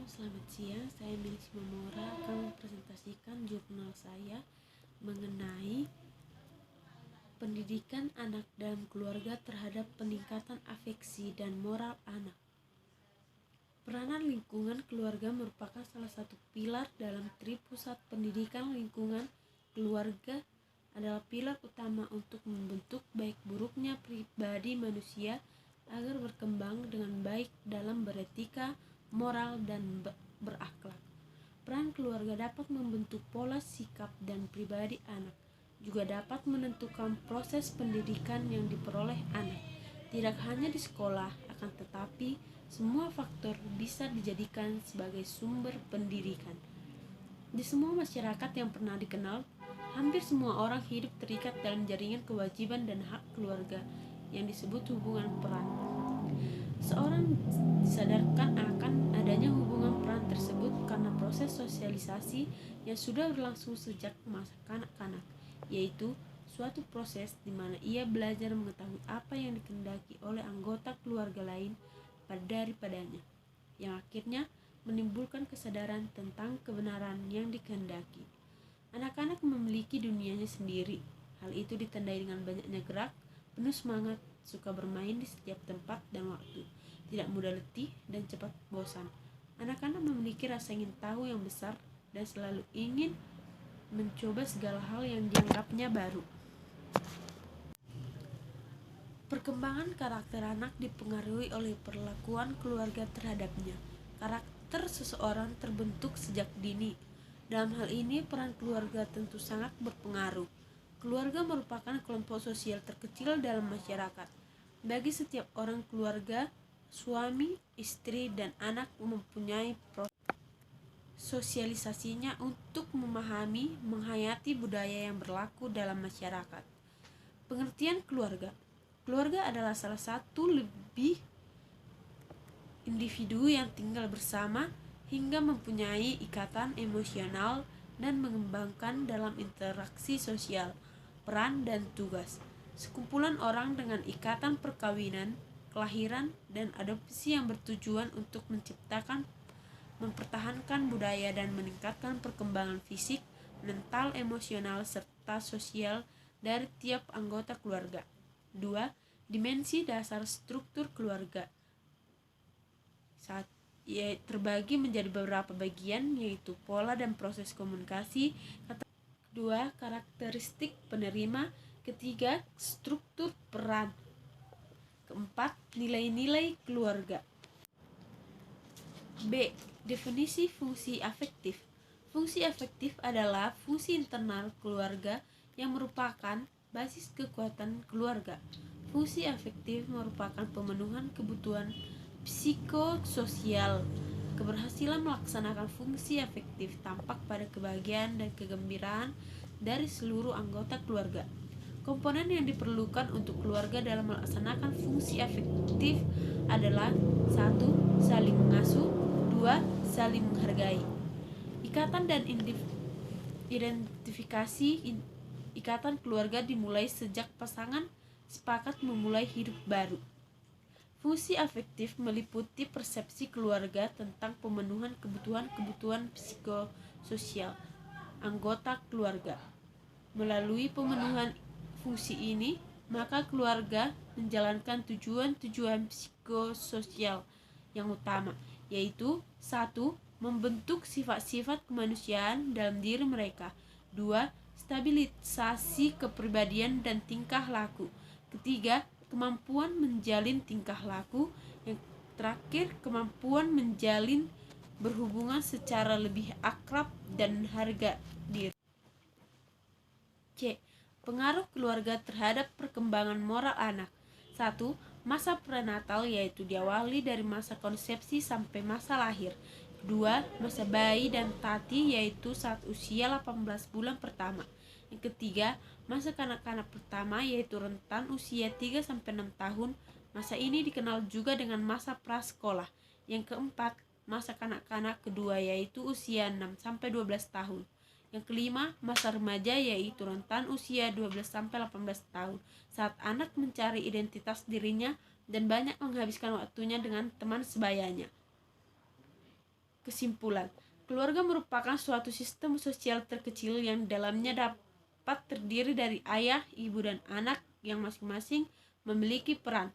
Selamat siang. Saya Milis Mamora akan mempresentasikan jurnal saya mengenai pendidikan anak dalam keluarga terhadap peningkatan afeksi dan moral anak. Peranan lingkungan keluarga merupakan salah satu pilar dalam Tripusat Pendidikan Lingkungan. Keluarga adalah pilar utama untuk membentuk baik buruknya pribadi manusia agar berkembang dengan baik dalam beretika, moral, dan berakhlak. Peran keluarga dapat membentuk pola sikap dan pribadi anak, juga dapat menentukan proses pendidikan yang diperoleh anak. Tidak hanya di sekolah, akan tetapi semua faktor bisa dijadikan sebagai sumber pendidikan. Di semua masyarakat yang pernah dikenal, hampir semua orang hidup terikat dalam jaringan kewajiban dan hak keluarga yang disebut hubungan peran. Seorang disadarkan akan adanya hubungan peran tersebut karena proses sosialisasi yang sudah berlangsung sejak masa kanak-kanak, yaitu suatu proses di mana ia belajar mengetahui apa yang dikehendaki oleh anggota keluarga lain daripadanya, yang akhirnya menimbulkan kesadaran tentang kebenaran yang dikehendaki. Anak-anak memiliki dunianya sendiri. Hal itu ditandai dengan banyaknya gerak, penuh semangat, suka bermain di setiap tempat dan waktu, tidak mudah letih dan cepat bosan. Anak-anak memiliki rasa ingin tahu yang besar dan selalu ingin mencoba segala hal yang dianggapnya baru. Perkembangan karakter anak dipengaruhi oleh perlakuan keluarga terhadapnya. Karakter seseorang terbentuk sejak dini. Dalam hal ini, peran keluarga tentu sangat berpengaruh. Keluarga merupakan kelompok sosial terkecil dalam masyarakat. Bagi setiap orang keluarga, suami, istri, dan anak mempunyai proses sosialisasinya untuk memahami, menghayati budaya yang berlaku dalam masyarakat. Pengertian keluarga. Keluarga adalah salah satu lebih individu yang tinggal bersama hingga mempunyai ikatan emosional dan mengembangkan dalam interaksi sosial, peran, dan tugas. Sekumpulan orang dengan ikatan perkawinan, kelahiran, dan adopsi yang bertujuan untuk menciptakan, mempertahankan budaya dan meningkatkan perkembangan fisik, mental, emosional, serta sosial dari tiap anggota keluarga. 2. Dimensi dasar struktur keluarga. 1. Terbagi menjadi beberapa bagian, yaitu pola dan proses komunikasi. 2. Karakteristik penerima. 3. Struktur peran. 4. Nilai-nilai keluarga. B. Definisi fungsi afektif. Fungsi afektif adalah fungsi internal keluarga yang merupakan basis kekuatan keluarga. Fungsi afektif merupakan pemenuhan kebutuhan psikososial. Keberhasilan melaksanakan fungsi afektif tampak pada kebahagiaan dan kegembiraan dari seluruh anggota keluarga. Komponen yang diperlukan untuk keluarga dalam melaksanakan fungsi afektif adalah 1. Saling mengasuh. 2. Saling menghargai. Ikatan dan identifikasi. Ikatan keluarga dimulai sejak pasangan sepakat memulai hidup baru. Fungsi afektif meliputi persepsi keluarga tentang pemenuhan kebutuhan psikososial anggota keluarga. Melalui pemenuhan fungsi ini, maka keluarga menjalankan tujuan-tujuan psikososial yang utama, yaitu 1. Membentuk sifat-sifat kemanusiaan dalam diri mereka. 2. Stabilisasi kepribadian dan tingkah laku. 3. Kemampuan menjalin tingkah laku. Yang terakhir, kemampuan menjalin berhubungan secara lebih akrab dan harga diri. C. Pengaruh keluarga terhadap perkembangan moral anak. 1. Masa prenatal, yaitu diawali dari masa konsepsi sampai masa lahir. 2. Masa bayi dan tati, yaitu saat usia 18 bulan pertama. Yang ketiga, masa kanak-kanak pertama, yaitu rentan usia 3-6 tahun. Masa ini dikenal juga dengan masa prasekolah. Yang keempat, masa kanak-kanak kedua, yaitu usia 6-12 tahun. Yang kelima, masa remaja, yaitu rentan usia 12-18 tahun, saat anak mencari identitas dirinya, dan banyak menghabiskan waktunya dengan teman sebayanya. Kesimpulan, keluarga merupakan suatu sistem sosial terkecil yang dalamnya dapat terdiri dari ayah, ibu, dan anak yang masing-masing memiliki peran.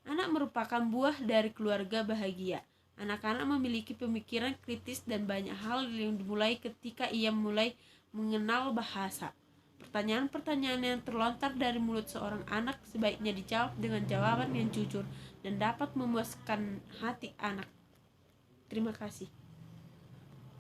Anak merupakan buah dari keluarga bahagia. Anak-anak memiliki pemikiran kritis dan banyak hal yang dimulai ketika ia mulai mengenal bahasa. Pertanyaan-pertanyaan yang terlontar dari mulut seorang anak sebaiknya dijawab dengan jawaban yang jujur dan dapat memuaskan hati anak. Terima kasih.